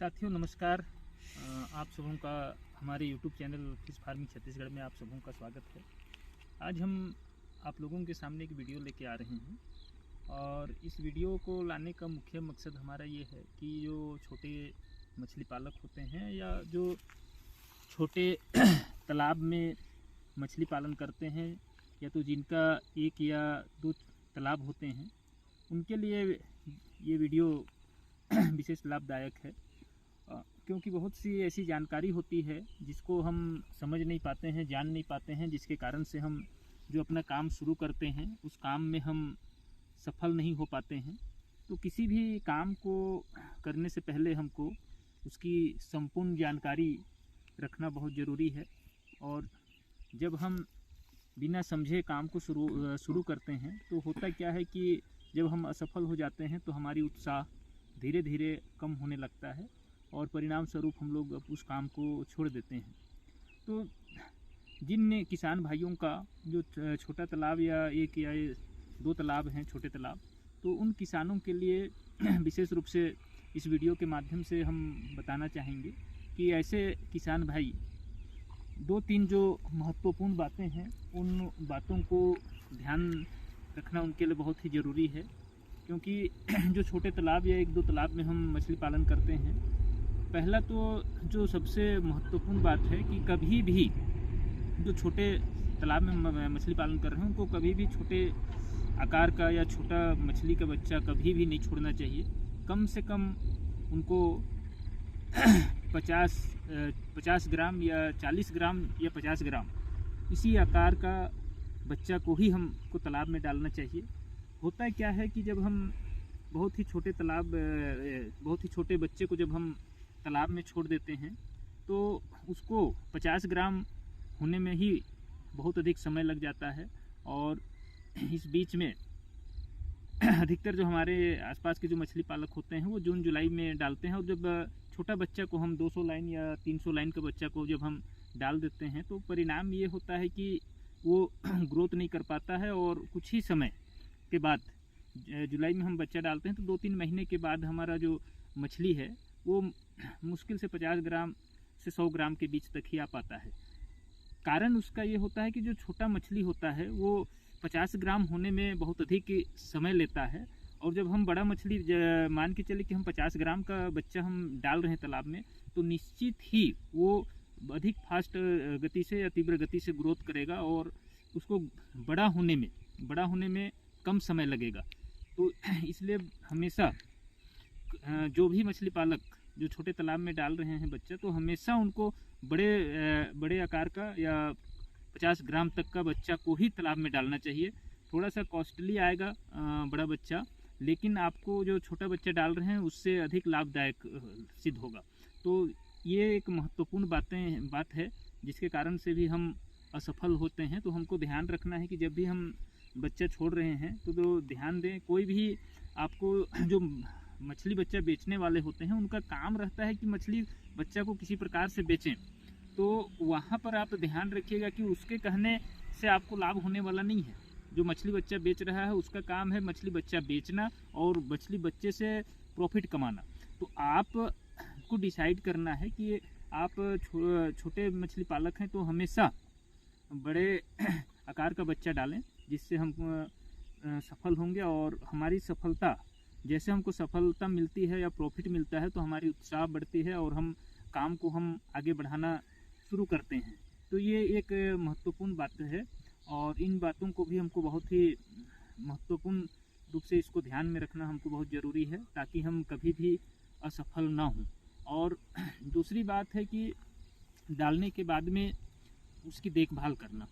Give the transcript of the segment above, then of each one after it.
साथियों नमस्कार। आप सबों का हमारे YouTube channel fish farming Chhattisgarh में आप सबों का स्वागत है। आज हम आप लोगों के सामने एक वीडियो लेके आ रहे हैं और इस वीडियो को लाने का मुख्य मकसद हमारा ये है कि जो छोटे मछली पालक होते हैं या जो छोटे तालाब में मछली पालन करते हैं या तो जिनका एक या दो तालाब होते हैं उनके लिए ये वीडियो विशेष लाभदायक है, क्योंकि बहुत सी ऐसी जानकारी होती है जिसको हम समझ नहीं पाते हैं, जान नहीं पाते हैं, जिसके कारण से हम जो अपना काम शुरू करते हैं उस काम में हम सफल नहीं हो पाते हैं। तो किसी भी काम को करने से पहले हमको उसकी संपूर्ण जानकारी रखना बहुत ज़रूरी है। और जब हम बिना समझे काम को शुरू करते हैं तो होता क्या है कि जब हम असफल हो जाते हैं तो हमारी उत्साह धीरे धीरे कम होने लगता है और परिणाम स्वरूप हम लोग उस काम को छोड़ देते हैं। तो जिन किसान भाइयों का जो छोटा तालाब या एक या दो तालाब हैं, छोटे तालाब, तो उन किसानों के लिए विशेष रूप से इस वीडियो के माध्यम से हम बताना चाहेंगे कि ऐसे किसान भाई दो तीन जो महत्वपूर्ण बातें हैं उन बातों को ध्यान रखना उनके लिए बहुत ही ज़रूरी है। क्योंकि जो छोटे तालाब या एक दो तालाब में हम मछली पालन करते हैं, पहला तो जो सबसे महत्वपूर्ण बात है कि कभी भी जो छोटे तालाब में मछली पालन कर रहे हैं उनको कभी भी छोटे आकार का या छोटा मछली का बच्चा कभी भी नहीं छोड़ना चाहिए। कम से कम उनको 50 ग्राम या 40 ग्राम या 50 ग्राम इसी आकार का बच्चा को ही हमको तालाब में डालना चाहिए। होता है क्या है कि जब हम बहुत ही छोटे बच्चे को जब हम तालाब में छोड़ देते हैं तो उसको 50 ग्राम होने में ही बहुत अधिक समय लग जाता है। और इस बीच में अधिकतर जो हमारे आसपास के जो मछली पालक होते हैं वो जून जुलाई में डालते हैं। और जब छोटा बच्चा को हम 200 लाइन या 300 लाइन का बच्चा को जब हम डाल देते हैं तो परिणाम ये होता है कि वो ग्रोथ नहीं कर पाता है। और कुछ ही समय के बाद जुलाई में हम बच्चा डालते हैं तो 2-3 महीने के बाद हमारा जो मछली है वो मुश्किल से 50 ग्राम से 100 ग्राम के बीच तक ही आ पाता है। कारण उसका ये होता है कि जो छोटा मछली होता है वो 50 ग्राम होने में बहुत अधिक समय लेता है। और जब हम बड़ा मछली मान के चले कि हम 50 ग्राम का बच्चा हम डाल रहे हैं तालाब में, तो निश्चित ही वो अधिक फास्ट गति से या तीव्र गति से ग्रोथ करेगा और उसको बड़ा होने में कम समय लगेगा। तो इसलिए हमेशा जो भी मछली पालक जो छोटे तालाब में डाल रहे हैं बच्चा, तो हमेशा उनको बड़े आकार का या 50 ग्राम तक का बच्चा को ही तालाब में डालना चाहिए। थोड़ा सा कॉस्टली आएगा बड़ा बच्चा, लेकिन आपको जो छोटा बच्चा डाल रहे हैं उससे अधिक लाभदायक सिद्ध होगा। तो ये एक महत्वपूर्ण बात है जिसके कारण से भी हम असफल होते हैं। तो हमको ध्यान रखना है कि जब भी हम बच्चा छोड़ रहे हैं तो ध्यान दें। कोई भी आपको जो मछली बच्चा बेचने वाले होते हैं उनका काम रहता है कि मछली बच्चा को किसी प्रकार से बेचें, तो वहाँ पर आप ध्यान रखिएगा कि उसके कहने से आपको लाभ होने वाला नहीं है। जो मछली बच्चा बेच रहा है उसका काम है मछली बच्चा बेचना और मछली बच्चे से प्रॉफिट कमाना। तो आप को डिसाइड करना है कि आप छोटे मछली पालक हैं तो हमेशा बड़े आकार का बच्चा डालें, जिससे हम सफल होंगे। और हमारी सफलता, जैसे हमको सफलता मिलती है या प्रॉफिट मिलता है, तो हमारी उत्साह बढ़ती है और हम काम को हम आगे बढ़ाना शुरू करते हैं। तो ये एक महत्वपूर्ण बात है और इन बातों को भी हमको बहुत ही महत्वपूर्ण रूप से इसको ध्यान में रखना हमको बहुत ज़रूरी है, ताकि हम कभी भी असफल ना हों। और दूसरी बात है कि डालने के बाद में उसकी देखभाल करना।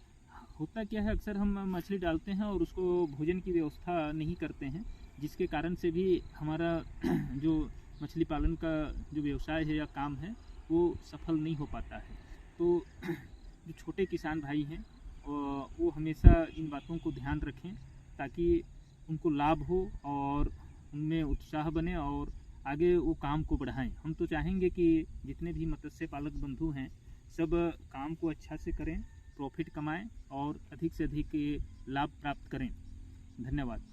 होता क्या है, अक्सर हम मछली डालते हैं और उसको भोजन की व्यवस्था नहीं करते हैं, जिसके कारण से भी हमारा जो मछली पालन का जो व्यवसाय है या काम है वो सफल नहीं हो पाता है। तो जो छोटे किसान भाई हैं वो हमेशा इन बातों को ध्यान रखें ताकि उनको लाभ हो और उनमें उत्साह बने और आगे वो काम को बढ़ाएं। हम तो चाहेंगे कि जितने भी मत्स्य पालक बंधु हैं सब काम को अच्छा से करें, प्रॉफिट कमाएं और अधिक से अधिक लाभ प्राप्त करें। धन्यवाद।